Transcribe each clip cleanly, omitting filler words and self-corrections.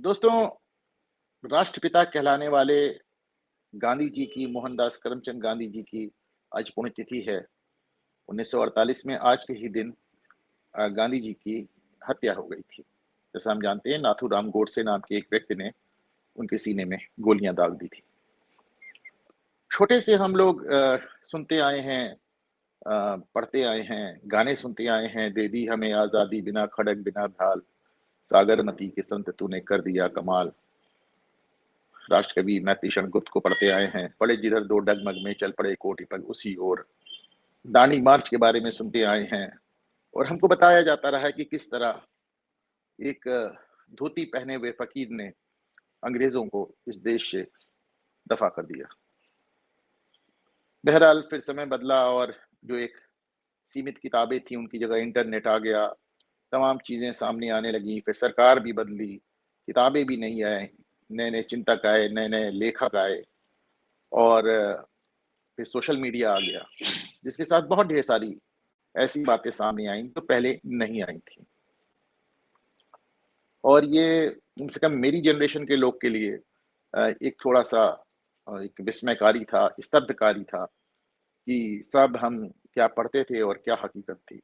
दोस्तों, राष्ट्रपिता कहलाने वाले गांधी जी की, मोहनदास करमचंद गांधी जी की आज पुण्यतिथि है। 1948 में आज के ही दिन गांधी जी की हत्या हो गई थी। जैसा हम जानते हैं, नाथूराम गोडसे नाम के एक व्यक्ति ने उनके सीने में गोलियां दाग दी थी। छोटे से हम लोग सुनते आए हैं, पढ़ते आए हैं, गाने सुनते आए हैं, दे दी हमें आजादी बिना खड़क बिना ढाल, सागरमती के संत तूने कर दिया कमाल। राष्ट्रकवि मैथिलीशरण गुप्त को पढ़ते आए हैं, पढ़े जिधर दो डगमग में चल पड़े कोटि पग उसी ओर। दांडी मार्च के बारे में सुनते आए हैं और हमको बताया जाता रहा है कि किस तरह एक धोती पहने हुए फकीर ने अंग्रेजों को इस देश से दफा कर दिया। बहरहाल फिर समय बदला और जो एक सीमित किताबें थी उनकी जगह इंटरनेट आ गया, तमाम चीजें सामने आने लगी, फिर सरकार भी बदली, किताबें भी नहीं आए, नए नए चिंतक आए, नए नए लेखक आए और फिर सोशल मीडिया आ गया, जिसके साथ बहुत ढेर सारी ऐसी बातें सामने आई जो पहले नहीं आई थी। और ये कम से कम मेरी जनरेशन के लोग के लिए एक थोड़ा सा एक विस्मयकारी था, स्तब्धकारी था कि सब हम क्या पढ़ते थे और क्या हकीकत थी।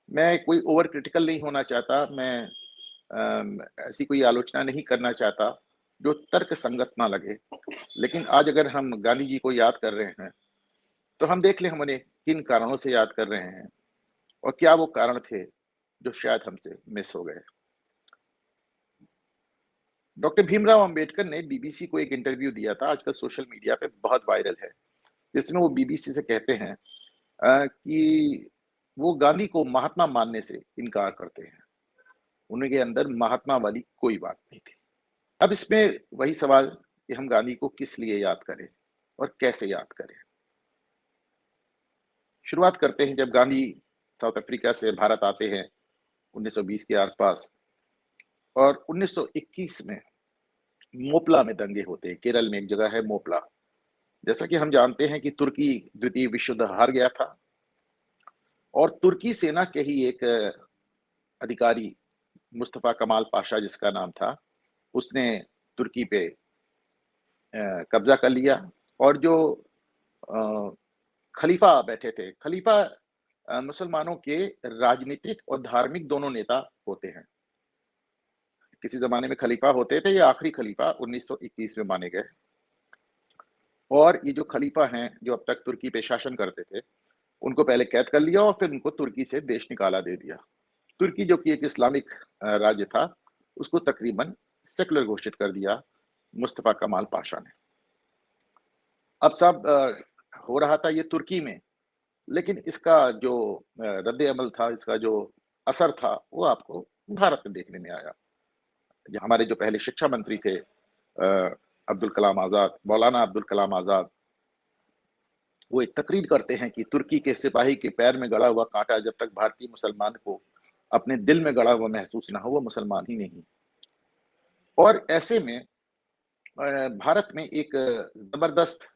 मैं कोई ओवर क्रिटिकल नहीं होना चाहता, मैं ऐसी कोई आलोचना नहीं करना चाहता जो तर्क संगत ना लगे। लेकिन आज अगर हम गांधी जी को याद कर रहे हैं तो हम देख लें हम उन्हें किन कारणों से याद कर रहे हैं और क्या वो कारण थे जो शायद हमसे मिस हो गए। डॉक्टर भीमराव अंबेडकर ने बीबीसी को एक इंटरव्यू दिया था, आजकल सोशल मीडिया पे बहुत वायरल है, जिसमें वो बीबीसी से कहते हैं कि वो गांधी को महात्मा मानने से इनकार करते हैं, उनके अंदर महात्मा वाली कोई बात नहीं थी। अब इसमें वही सवाल कि हम गांधी को किस लिए याद करें और कैसे याद करें। शुरुआत करते हैं जब गांधी साउथ अफ्रीका से भारत आते हैं 1920 के आसपास, और 1921 में मोपला में दंगे होते हैं। केरल में एक जगह है मोपला। जैसा कि हम जानते हैं कि तुर्की द्वितीय विश्व युद्ध हार गया था और तुर्की सेना के ही एक अधिकारी मुस्तफा कमाल पाशा जिसका नाम था, उसने तुर्की पे कब्जा कर लिया। और जो खलीफा बैठे थे, खलीफा मुसलमानों के राजनीतिक और धार्मिक दोनों नेता होते हैं। किसी जमाने में खलीफा होते थे, ये आखिरी खलीफा 1921 में माने गए। और ये जो खलीफा हैं जो अब तक तुर्की पे शासन करते थे, उनको पहले कैद कर लिया और फिर उनको तुर्की से देश निकाला दे दिया। तुर्की जो कि एक इस्लामिक राज्य था, उसको तकरीबन सेकुलर घोषित कर दिया मुस्तफा कमाल पाशा ने। अब सब हो रहा था ये तुर्की में, लेकिन इसका जो रद्द अमल था, इसका जो असर था, वो आपको भारत में देखने में आया। हमारे जो पहले शिक्षा मंत्री थे अब्दुल कलाम आजाद, मौलाना अब्दुल कलाम आजाद, वो एक तकरीर करते हैं कि तुर्की के सिपाही के पैर में गड़ा हुआ कांटा जब तक भारतीय मुसलमान को अपने दिल में गड़ा हुआ महसूस ना हो, वो मुसलमान ही नहीं। और ऐसे में भारत में एक जबरदस्त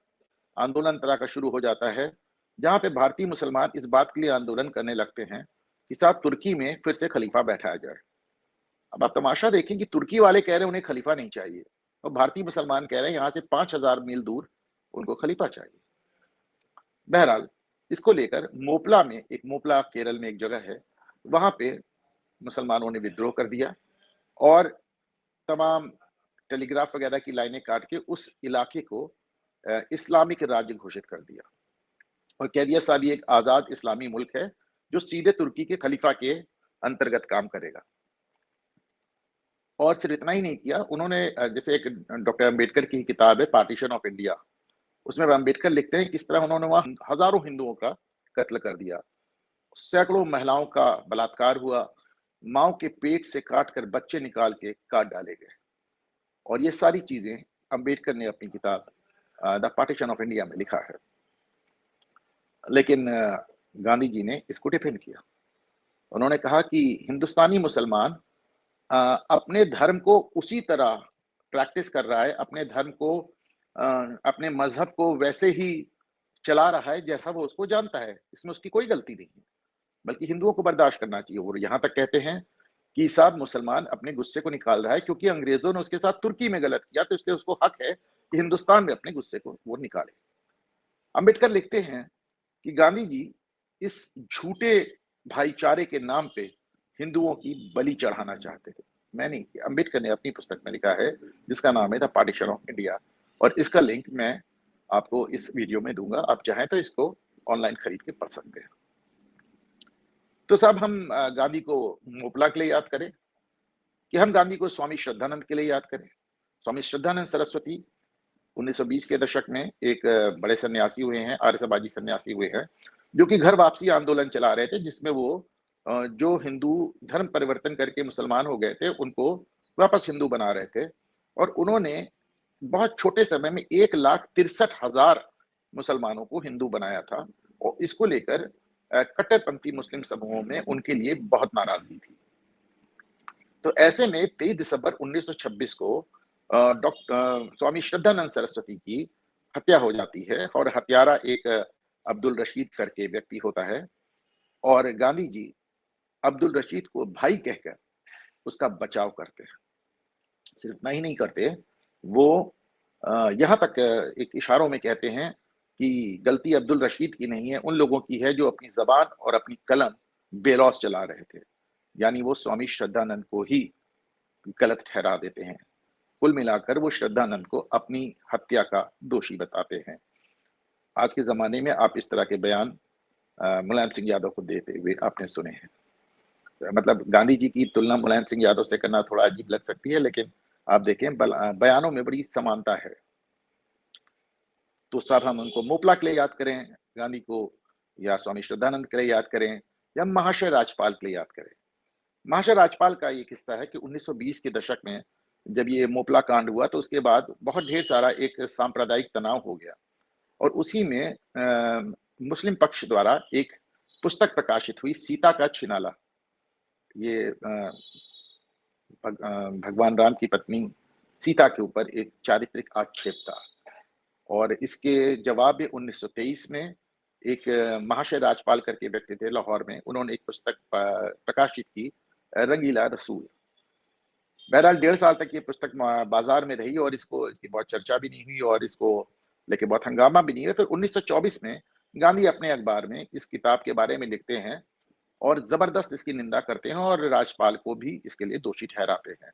आंदोलन तरह का शुरू हो जाता है, जहां पे भारतीय मुसलमान इस बात के लिए आंदोलन करने लगते हैं कि साहब तुर्की में फिर से खलीफा बैठाया जाए। अब आप तमाशा देखें कि तुर्की वाले कह रहे हैं उन्हें खलीफा नहीं चाहिए, और भारतीय मुसलमान कह रहे हैं यहां से 5,000 मील दूर उनको खलीफा चाहिए। बहरहाल इसको लेकर मोपला में, एक मोपला केरल में एक जगह है, वहां पे मुसलमानों ने विद्रोह कर दिया और तमाम टेलीग्राफ वगैरह की लाइनें काट के उस इलाके को इस्लामिक राज्य घोषित कर दिया और कह दिया साहब ये एक आजाद इस्लामी मुल्क है जो सीधे तुर्की के खलीफा के अंतर्गत काम करेगा। और सिर्फ इतना ही नहीं किया उन्होंने, जैसे एक डॉक्टर अंबेडकर की किताब है पार्टीशन ऑफ इंडिया, उसमें अंबेडकर लिखते हैं किस तरह उन्होंने वहां हजारों हिंदुओं का कत्ल कर दिया, सैकड़ों महिलाओं का बलात्कार हुआ, माओ के पेट से काट कर बच्चे निकाल के काट डाले गए। और ये सारी चीजें अंबेडकर ने अपनी किताब द पार्टीशन ऑफ इंडिया में लिखा है। लेकिन गांधी जी ने इसको डिफेंड किया। उन्होंने कहा कि हिंदुस्तानी मुसलमान अपने धर्म को उसी तरह प्रैक्टिस कर रहा है, अपने धर्म को, अपने मजहब को वैसे ही चला रहा है जैसा वो उसको जानता है, इसमें उसकी कोई गलती नहीं है, बल्कि हिंदुओं को बर्दाश्त करना चाहिए। और यहाँ तक कहते हैं कि साहब मुसलमान अपने गुस्से को निकाल रहा है क्योंकि अंग्रेजों ने उसके साथ तुर्की में गलत किया, तो इसलिए उसको हक है कि हिंदुस्तान में अपने गुस्से को वो निकाले। अंबेडकर लिखते हैं कि गांधी जी इस झूठे भाईचारे के नाम पे हिंदुओं की बलि चढ़ाना चाहते थे। मैं नहीं, अंबेडकर ने अपनी पुस्तक में लिखा है जिसका नाम है द पार्टीशन ऑफ इंडिया, और इसका लिंक मैं आपको इस वीडियो में दूंगा, आप चाहें तो इसको ऑनलाइन खरीद के पढ़ सकते हैं। तो साहब हम गांधी को मोपला के लिए याद करें कि हम गांधी को स्वामी श्रद्धानंद के लिए याद करें। स्वामी श्रद्धानंद सरस्वती 1920 के दशक में एक बड़े सन्यासी हुए हैं, आर्य समाजी सन्यासी हुए हैं, जो कि घर वापसी आंदोलन चला रहे थे, जिसमें वो जो हिंदू धर्म परिवर्तन करके मुसलमान हो गए थे उनको वापस हिंदू बना रहे थे। और उन्होंने बहुत छोटे समय में 1,63,000 मुसलमानों को हिंदू बनाया था, और इसको लेकर कट्टरपंथी मुस्लिम समूहों में उनके लिए बहुत नाराजगी थी। तो ऐसे में 23 दिसंबर 1926 को डॉक्टर स्वामी श्रद्धानंद सरस्वती की हत्या हो जाती है, और हत्यारा एक अब्दुल रशीद करके व्यक्ति होता है, और गांधी जी अब्दुल रशीद को भाई कहकर उसका बचाव करते हैं। सिर्फ इतना ही नहीं करते, वो यहाँ तक एक इशारों में कहते हैं कि गलती अब्दुल रशीद की नहीं है, उन लोगों की है जो अपनी जबान और अपनी कलम बेलौस चला रहे थे। यानी वो स्वामी श्रद्धानंद को ही गलत ठहरा देते हैं। कुल मिलाकर वो श्रद्धानंद को अपनी हत्या का दोषी बताते हैं। आज के जमाने में आप इस तरह के बयान मुलायम सिंह यादव को देते हुए आपने सुने हैं। मतलब गांधी जी की तुलना मुलायम सिंह यादव से करना थोड़ा अजीब लग सकती है, लेकिन आप देखें बयानों में बड़ी समानता है। तो साहब हम उनको मोपला के लिए याद करें गांधी को, या स्वामी श्रद्धानंद के लिए याद करें, या महाशय राजपाल के लिए याद करें। महाशय राजपाल का ये किस्सा है कि 1920 के दशक में जब ये मोपला कांड हुआ, तो उसके बाद बहुत ढेर सारा एक सांप्रदायिक तनाव हो गया, और उसी में मुस्लिम पक्ष द्वारा एक पुस्तक प्रकाशित हुई, सीता का छिनाला। ये भगवान राम की पत्नी सीता के ऊपर एक चारित्रिक आक्षेप था, और इसके जवाब में 1923 में एक महाशय राजपाल करके व्यक्ति थे लाहौर में, उन्होंने एक पुस्तक प्रकाशित की, रंगीला रसूल। बहरहाल 1.5 साल तक ये पुस्तक बाजार में रही, और इसकी बहुत चर्चा भी नहीं हुई, और इसको लेके बहुत हंगामा भी नहीं हुआ। फिर 1924 में गांधी अपने अखबार में इस किताब के बारे में लिखते हैं, और जबरदस्त इसकी निंदा करते हैं, और राजपाल को भी इसके लिए दोषी ठहराते हैं।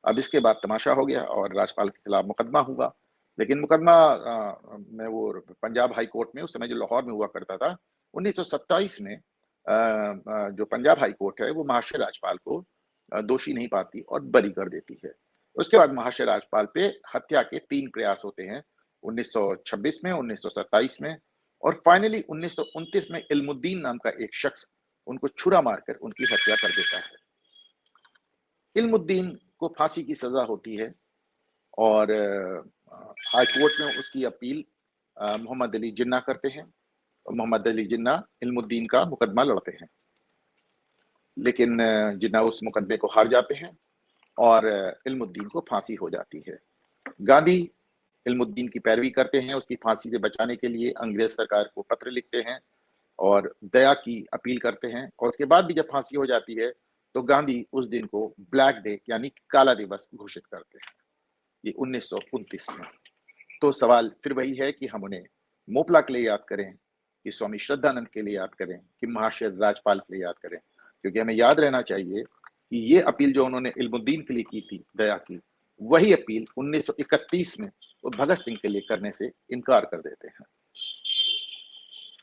अब इसके बाद तमाशा हो गया, और राजपाल के खिलाफ मुकदमा हुआ। लेकिन मुकदमा में वो पंजाब हाई कोर्ट में, उस समय जो लाहौर में हुआ करता था, 1927 में जो पंजाब हाई कोर्ट है वो महाशय राजपाल को दोषी नहीं पाती और बरी कर देती है। उसके बाद महाशय राजपाल पे हत्या के 3 प्रयास होते हैं, 1926 में, 1927 में, और फाइनली 1929 में इल्मुद्दीन नाम का एक शख्स उनको छुरा मारकर उनकी हत्या कर देता है। इल्मुद्दीन को फांसी की सजा होती है, और हाई कोर्ट में उसकी अपील मोहम्मद अली जिन्ना करते हैं, और मोहम्मद अली जिन्ना इल्मुद्दीन का मुकदमा लड़ते हैं, लेकिन जिन्ना उस मुकदमे को हार जाते हैं, और इल्मुद्दीन को फांसी हो जाती है। गांधी इल्मुद्दीन की पैरवी करते हैं, उसकी फांसी से बचाने के लिए अंग्रेज सरकार को पत्र लिखते हैं और दया की अपील करते हैं, और उसके बाद भी जब फांसी हो जाती है तो गांधी उस दिन को ब्लैक डे यानी काला दिवस घोषित करते हैं, ये 1929 में। तो सवाल फिर वही है कि हम उन्हें मोपला के लिए याद करें, कि स्वामी श्रद्धानंद के लिए याद करें, कि महाशय राजपाल के लिए याद करें, क्योंकि हमें याद रहना चाहिए कि ये अपील जो उन्होंने इल्मुद्दीन के लिए की थी, दया की, वही अपील 1931 में वो भगत सिंह के लिए करने से इनकार कर देते हैं।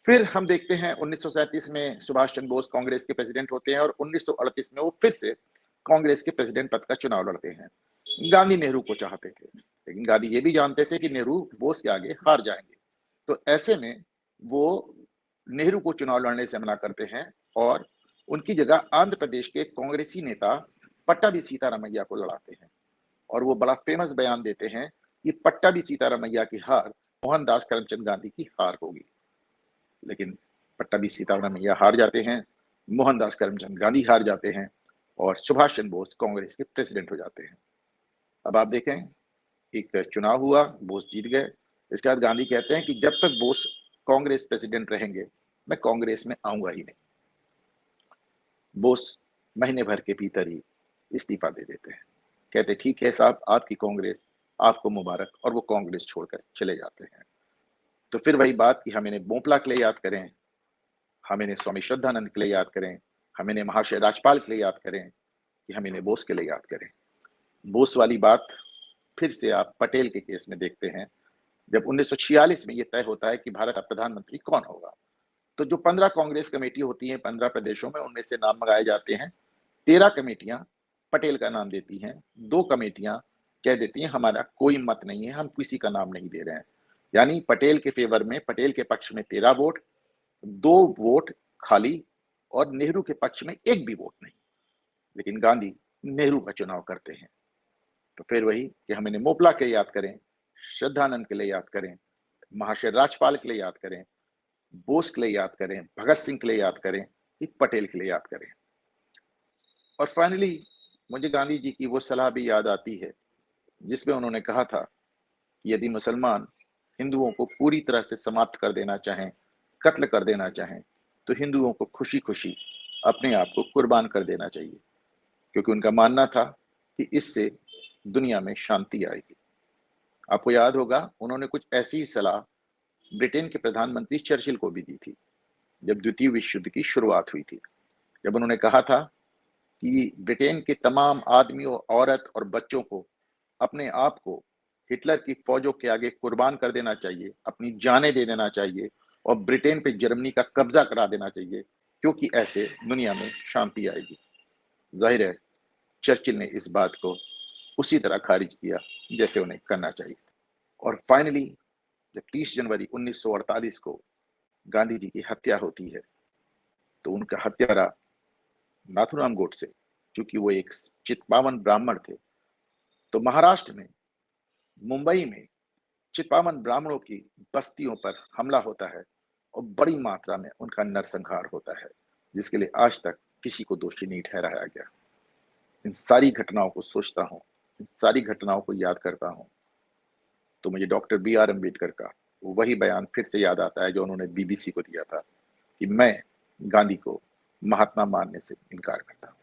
फिर हम देखते हैं 1937 में सुभाष चंद्र बोस कांग्रेस के प्रेसिडेंट होते हैं, और 1938 में वो फिर से कांग्रेस के प्रेसिडेंट पद का चुनाव लड़ते हैं। गांधी नेहरू को चाहते थे, लेकिन गांधी ये भी जानते थे कि नेहरू बोस के आगे हार जाएंगे, तो ऐसे में वो नेहरू को चुनाव लड़ने से मना करते हैं, और उनकी जगह आंध्र प्रदेश के कांग्रेसी नेता पट्टाभी सीतारामैया को लड़ाते हैं, और वो बड़ा फेमस बयान देते हैं कि पट्टाभी सीतारामैया की हार मोहनदास करमचंद गांधी की हार होगी। लेकिन पट्टाभी सीतारामैया हार जाते हैं, मोहनदास करमचंद गांधी हार जाते हैं, और सुभाष चंद्र बोस कांग्रेस के प्रेसिडेंट हो जाते हैं। अब आप देखें, एक चुनाव हुआ, बोस जीत गए। इसके बाद गांधी कहते हैं कि जब तक बोस कांग्रेस प्रेसिडेंट रहेंगे मैं कांग्रेस में आऊंगा ही नहीं। बोस महीने भर के भीतर ही इस्तीफा दे देते हैं। कहते ठीक है साहब, आपकी कांग्रेस, आपको मुबारक, और वो कांग्रेस छोड़कर चले जाते हैं। तो फिर वही बात कि हम इन्हें बोपला के लिए याद करें, हम इन्हें स्वामी श्रद्धानंद के लिए याद करें, हम इन्हें महाशय राजपाल के लिए याद करें, कि हम इन्हें बोस के लिए याद करें। बोस वाली बात फिर से आप पटेल के केस में देखते हैं। जब 1946 में ये तय होता है कि भारत का प्रधानमंत्री कौन होगा, तो जो 15 कांग्रेस कमेटी होती हैं 15 प्रदेशों में, उनमें से नाम मंगाए जाते हैं। 13 कमेटियां पटेल का नाम देती हैं, 2 कमेटियां कह देती हैं हमारा कोई मत नहीं है, हम किसी का नाम नहीं दे रहे हैं। यानी पटेल के फेवर में, पटेल के पक्ष में 13 वोट, 2 वोट खाली, और नेहरू के पक्ष में 1 भी वोट नहीं। लेकिन गांधी नेहरू का चुनाव करते हैं। तो फिर वही कि हम इन्हें मोपला के याद करें, श्रद्धानंद के लिए याद करें, महाशय राजपाल के लिए याद करें, बोस के लिए याद करें, भगत सिंह के लिए याद करें, कि पटेल के लिए याद करें। और फाइनली मुझे गांधी जी की वो सलाह भी याद आती है जिसमें उन्होंने कहा था कि यदि मुसलमान हिंदुओं को पूरी तरह से समाप्त कर देना चाहें, कत्ल कर देना चाहें, तो हिंदुओं को खुशी खुशी अपने आप को कुर्बान कर देना चाहिए, क्योंकि उनका मानना था कि इससे दुनिया में शांति आएगी। आपको याद होगा उन्होंने कुछ ऐसी ही सलाह ब्रिटेन के प्रधानमंत्री चर्चिल को भी दी थी जब द्वितीय विश्व युद्ध की शुरुआत हुई थी। जब उन्होंने कहा था कि ब्रिटेन के तमाम आदमियों, औरत और बच्चों को अपने आप को हिटलर की फौजों के आगे कुर्बान कर देना चाहिए, अपनी जानें दे देना चाहिए, और ब्रिटेन पे जर्मनी का कब्जा करा देना चाहिए, क्योंकि ऐसे दुनिया में शांति आएगी। जाहिर है चर्चिल ने इस बात को उसी तरह खारिज किया जैसे उन्हें करना चाहिए। और फाइनली जब 30 जनवरी 1948 को गांधी जी की हत्या होती है, तो उनका हत्यारा नाथूराम गोडसे, चूंकि वो एक चित्पावन ब्राह्मण थे, तो महाराष्ट्र में, मुंबई में चित्पावन ब्राह्मणों की बस्तियों पर हमला होता है और बड़ी मात्रा में उनका नरसंहार होता है, जिसके लिए आज तक किसी को दोषी नहीं ठहराया गया। इन सारी घटनाओं को सोचता हूँ, इन सारी घटनाओं को याद करता हूँ, तो मुझे डॉक्टर B.R. अम्बेडकर का वही बयान फिर से याद आता है जो उन्होंने BBC को दिया था कि मैं गांधी को महात्मा मानने से इनकार करता हूँ।